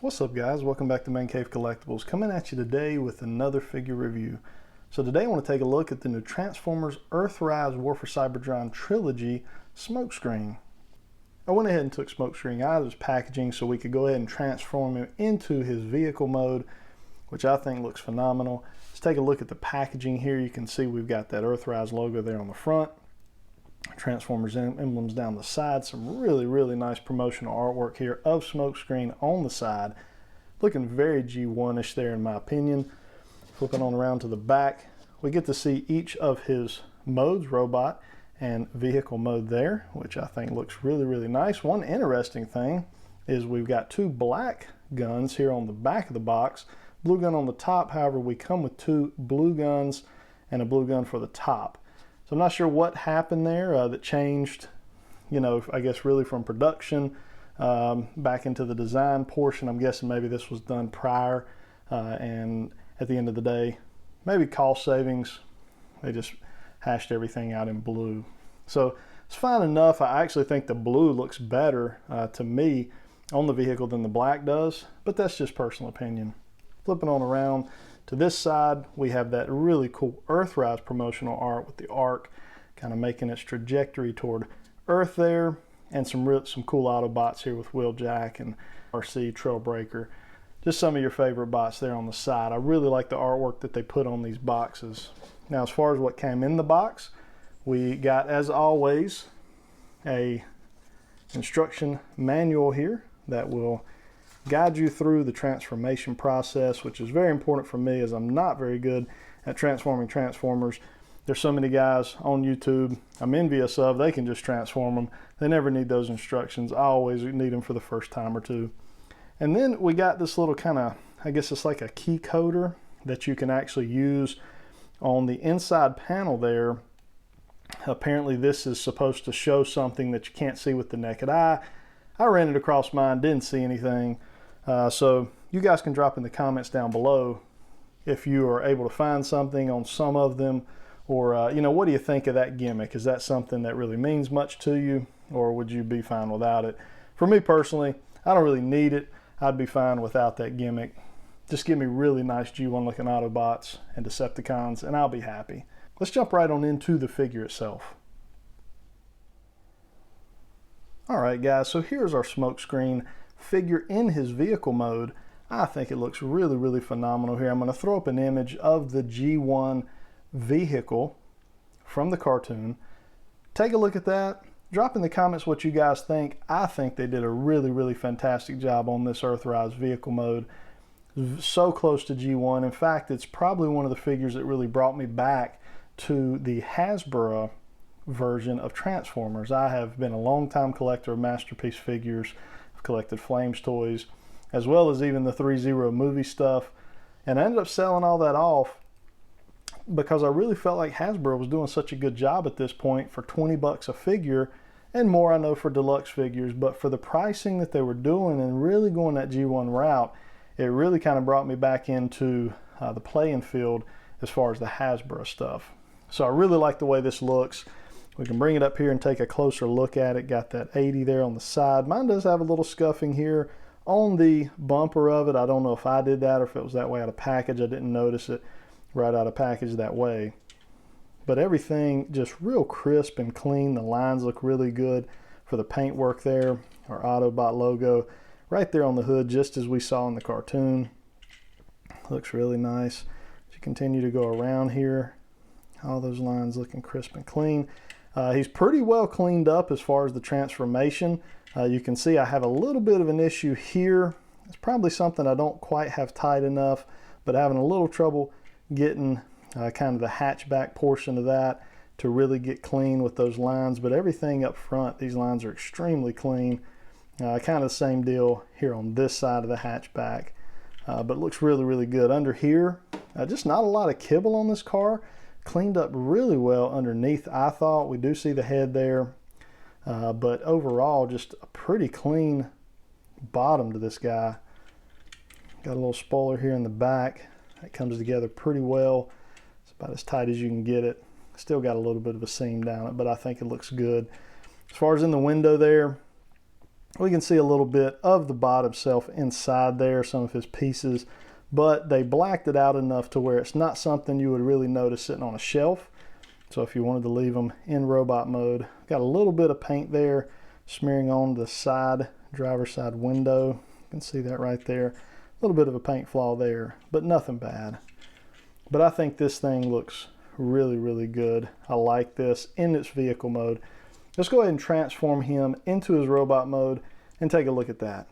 What's up guys, welcome back to Man Cave Collectibles, coming at you today with another figure review. So today I want to take a look at the new Transformers Earthrise War for Cybertron Trilogy Smokescreen. I went ahead and took Smokescreen out of his packaging so we could go ahead and transform him into his vehicle mode, which I think looks phenomenal. Let's take a look at the packaging here. You can see we've got that Earthrise logo there on the front, Transformers emblems down the side, some really nice promotional artwork here of Smokescreen on the side, looking very G1-ish there in my opinion. Flipping on around to the back, we get to see each of his modes, robot and vehicle mode there, which I think looks really nice. One interesting thing is we've got two black guns here on the back of the box, blue gun on the top. However, we come with two blue guns and a blue gun for the top. So I'm not sure what happened there that changed, I guess really from production back into the design portion. I'm guessing maybe this was done prior and at the end of the day, maybe cost savings, they just hashed everything out in blue. So it's fine enough. I actually think the blue looks better to me on the vehicle than the black does, but that's just personal opinion. Flipping on around to this side, we have that really cool Earthrise promotional art with the arc kind of making its trajectory toward Earth there, and some cool Autobots here with Wheeljack and RC Trailbreaker. Just some of your favorite bots there on the side. I really like the artwork that they put on these boxes. Now, as far as what came in the box, we got, as always, a instruction manual here that will guide you through the transformation process, which is very important for me as I'm not very good at transforming Transformers. There's so many guys on YouTube I'm envious of. They can just transform them. They never need those instructions. I always need them for the first time or two. And then we got this little kind of, I guess it's like a key coder that you can actually use on the inside panel there. Apparently this is supposed to show something that you can't see with the naked eye. I ran it across mine, didn't see anything. So you guys can drop in the comments down below if you are able to find something on some of them, or what do you think of that gimmick? Is that something that really means much to you, or would you be fine without it? For me personally, I don't really need it. I'd be fine without that gimmick. Just give me really nice G1 looking Autobots and Decepticons and I'll be happy. Let's jump right on into the figure itself. Alright guys, so here's our Smokescreen figure in his vehicle mode. I think it looks really phenomenal here. I'm going to throw up an image of the G1 vehicle from the cartoon. Take a look at that. Drop in the comments what you guys think. I think they did a really fantastic job on this Earthrise vehicle mode. So close to G1. In fact, it's probably one of the figures that really brought me back to the Hasbro version of Transformers. I have been a long-time collector of Masterpiece figures. I've collected Flames toys, as well as even the 3-0 movie stuff, and I ended up selling all that off because I really felt like Hasbro was doing such a good job at this point for 20 bucks a figure, and more I know for deluxe figures, but for the pricing that they were doing and really going that G1 route, it really kind of brought me back into the playing field as far as the Hasbro stuff. So I really like the way this looks. We can bring it up here and take a closer look at it. Got that 80 there on the side. Mine does have a little scuffing here on the bumper of it. I don't know if I did that or if it was that way out of package. I didn't notice it right out of package that way. But everything just real crisp and clean. The lines look really good for the paintwork there. Our Autobot logo right there on the hood, just as we saw in the cartoon. Looks really nice. As you continue to go around here, all those lines looking crisp and clean. He's pretty well cleaned up as far as the transformation. You can see I have a little bit of an issue here. It's probably something I don't quite have tight enough, but having a little trouble getting kind of the hatchback portion of that to really get clean with those lines. But everything up front, these lines are extremely clean. Kind of the same deal here on this side of the hatchback, but looks really good. Under here, just not a lot of kibble on this car. Cleaned up really well underneath, I thought. We do see the head there, but overall just a pretty clean bottom to this guy. Got a little spoiler here in the back that comes together pretty well. It's about as tight as you can get it. Still got a little bit of a seam down it, but I think it looks good. As far as in the window there, We can see a little bit of the bot himself inside there, some of his pieces, but they blacked it out enough to where it's not something you would really notice sitting on a shelf. So if you wanted to leave them in robot mode, got a little bit of paint there smearing on the side, driver's side window. You can see that right there. A little bit of a paint flaw there, but nothing bad. But I think this thing looks really, really good. I like this in its vehicle mode. Let's go ahead and transform him into his robot mode and take a look at that.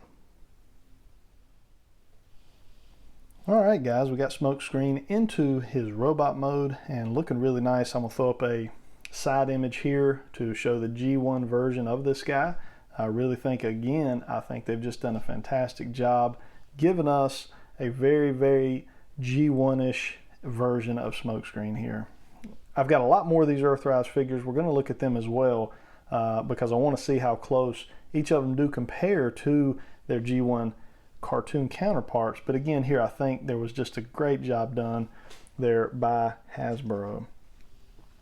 All right, guys, we got Smokescreen into his robot mode and looking really nice. I'm gonna throw up a side image here to show the G1 version of this guy. I really think, again, I think they've just done a fantastic job giving us a very, very G1-ish version of Smokescreen here. I've got a lot more of these Earthrise figures. We're going to look at them as well because I want to see how close each of them do compare to their G1 cartoon counterparts. But again, here I think there was just a great job done there by Hasbro.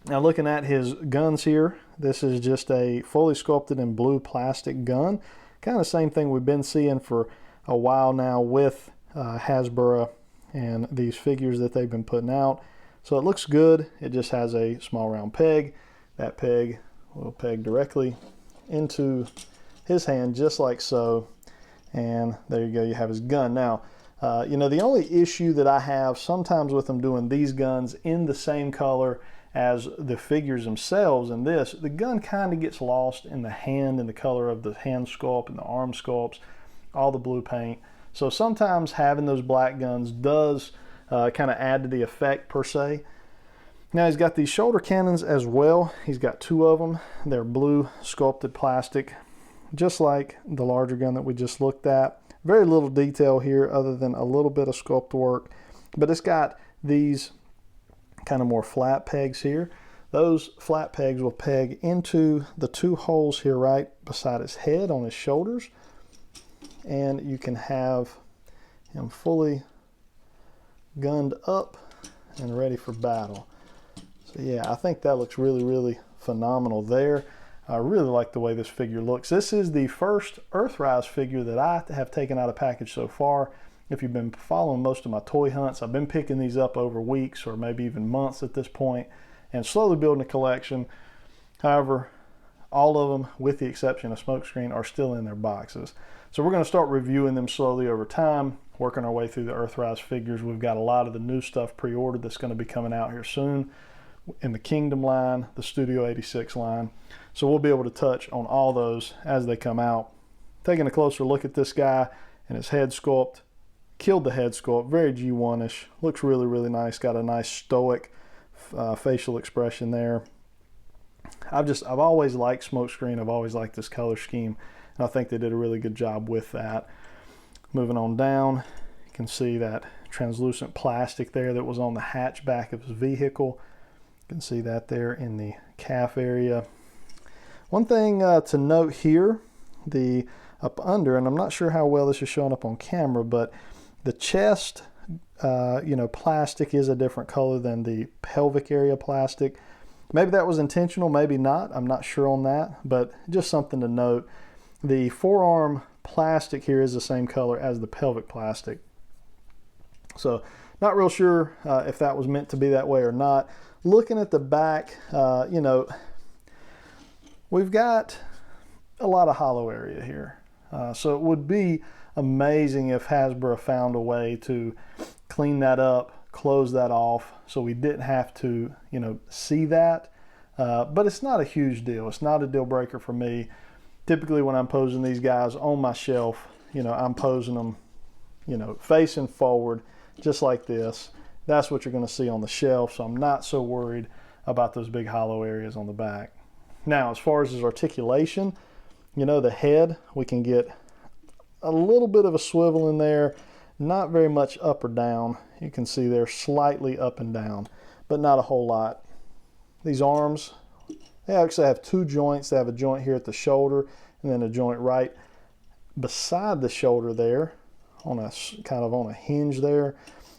Now looking at his guns here, this is just a fully sculpted in blue plastic gun. Kind of the same thing we've been seeing for a while now with Hasbro and these figures that they've been putting out. So it looks good. It just has a small round peg. That peg will peg directly into his hand just like so. And there you go, you have his gun. Now, you know, the only issue that I have sometimes with them doing these guns in the same color as the figures themselves and this, the gun kind of gets lost in the hand and the color of the hand sculpt and the arm sculpts, all the blue paint. So sometimes having those black guns does kind of add to the effect per se. Now he's got these shoulder cannons as well. He's got two of them. They're blue sculpted plastic, just like the larger gun that we just looked at. Very little detail here other than a little bit of sculpt work, but it's got these kind of more flat pegs here. Those flat pegs will peg into the two holes here right beside his head on his shoulders, and you can have him fully gunned up and ready for battle. So yeah, I think that looks really, really phenomenal there. I really like the way this figure looks. This is the first Earthrise figure that I have taken out of package so far. If you've been following most of my toy hunts, I've been picking these up over weeks or maybe even months at this point and slowly building a collection. However, all of them, with the exception of Smokescreen, are still in their boxes. So we're going to start reviewing them slowly over time, working our way through the Earthrise figures. We've got a lot of the new stuff pre-ordered that's going to be coming out here soon in the Kingdom line, the Studio 86 line. So we'll be able to touch on all those as they come out. Taking a closer look at this guy and his head sculpt. Killed the head sculpt, very G1-ish. Looks really, really nice. Got a nice stoic facial expression there. I've always liked Smokescreen. I've always liked this color scheme, and I think they did a really good job with that. Moving on down, you can see that translucent plastic there that was on the hatchback of his vehicle. You can see that there in the calf area. One thing to note here, the up under, and I'm not sure how well this is showing up on camera, but the chest, you know, plastic is a different color than the pelvic area plastic. Maybe that was intentional, maybe not. I'm not sure on that, but just something to note. The forearm plastic here is the same color as the pelvic plastic. So not real sure if that was meant to be that way or not. Looking at the back, you know, we've got a lot of hollow area here. So it would be amazing if Hasbro found a way to clean that up, close that off, so we didn't have to, you know, see that. But it's not a huge deal. It's not a deal breaker for me. Typically when I'm posing these guys on my shelf, you know, I'm posing them, you know, facing forward, just like this. That's what you're going to see on the shelf, so I'm not so worried about those big hollow areas on the back. Now, as far as his articulation, you know, the head, we can get a little bit of a swivel in there, not very much up or down. You can see they're slightly up and down, but not a whole lot. These arms, they actually have two joints. They have a joint here at the shoulder and then a joint right beside the shoulder there on a kind of on a hinge there.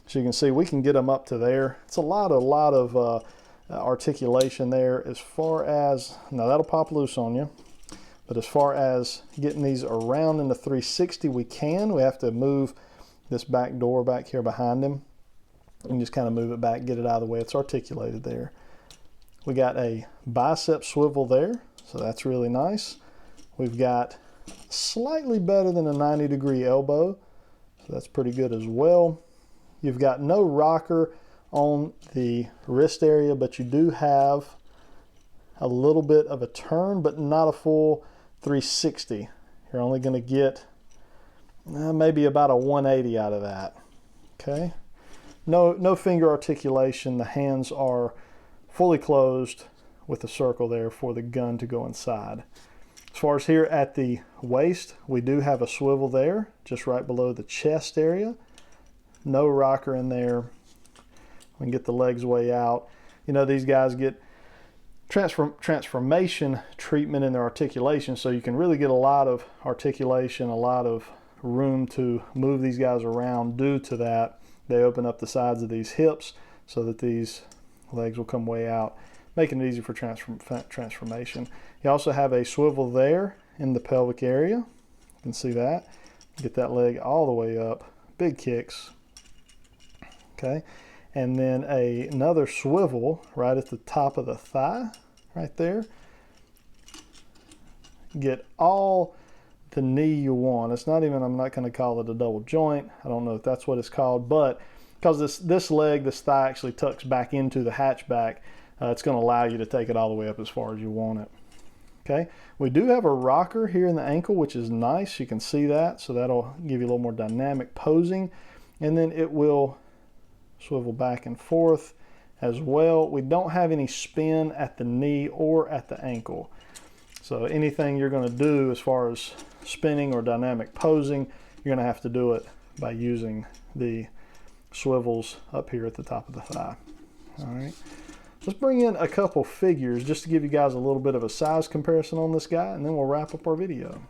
So you can see we can get them up to there. It's a lot of articulation there as far as, now that'll pop loose on you. But as far as getting these around in the 360, we can. We have to move this back door back here behind him and just kind of move it back, get it out of the way. It's articulated there. We got a bicep swivel there, so that's really nice. We've got slightly better than a 90-degree elbow, so that's pretty good as well. You've got no rocker on the wrist area, but you do have a little bit of a turn, but not a full 360. You're only going to get maybe about a 180 out of that. Okay. No finger articulation. The hands are fully closed with a circle there for the gun to go inside. As far as here at the waist, we do have a swivel there, just right below the chest area. No rocker in there. We can get the legs way out. You know, these guys get transformation treatment in their articulation, so you can really get a lot of articulation, a lot of room to move these guys around. Due to that, they open up the sides of these hips so that these legs will come way out, making it easy for transformation. You also have a swivel there in the pelvic area. You can see that. Get that leg all the way up. Big kicks. Okay. And then another swivel right at the top of the thigh, right there. Get all the knee you want. It's not even, I'm not going to call it a double joint. I don't know if that's what it's called, but because this leg, this thigh actually tucks back into the hatchback, it's going to allow you to take it all the way up as far as you want it. Okay, we do have a rocker here in the ankle, which is nice. You can see that, so that'll give you a little more dynamic posing, and then it will swivel back and forth as well. We don't have any spin at the knee or at the ankle. So anything you're going to do as far as spinning or dynamic posing, you're going to have to do it by using the swivels up here at the top of the thigh. All right. Let's bring in a couple figures just to give you guys a little bit of a size comparison on this guy, and then we'll wrap up our video.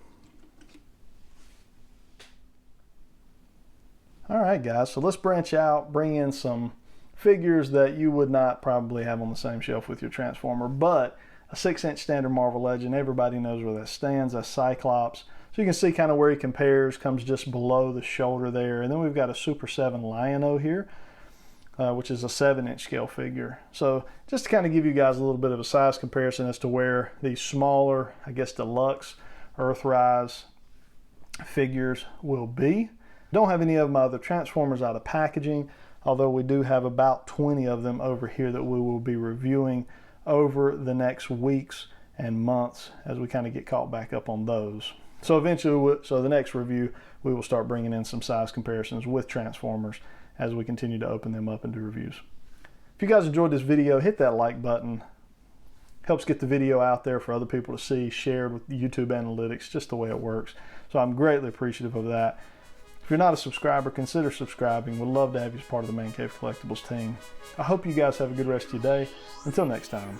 All right, guys, so let's branch out, bring in some figures that you would not probably have on the same shelf with your Transformer, but a 6-inch standard Marvel Legend, everybody knows where that stands. That's Cyclops. So you can see kind of where he compares, comes just below the shoulder there. And then we've got a Super 7 Lion-O here, which is a 7-inch scale figure. So just to kind of give you guys a little bit of a size comparison as to where these smaller, I guess, deluxe Earthrise figures will be. Don't have any of my other Transformers out of packaging, although we do have about 20 of them over here that we will be reviewing over the next weeks and months as we kind of get caught back up on those. So eventually, so the next review, we will start bringing in some size comparisons with Transformers as we continue to open them up and do reviews. If you guys enjoyed this video, hit that like button. Helps get the video out there for other people to see, shared with YouTube analytics, just the way it works. So I'm greatly appreciative of that. If you're not a subscriber, consider subscribing. We'd love to have you as part of the Man Cave Collectibles team. I hope you guys have a good rest of your day. Until next time.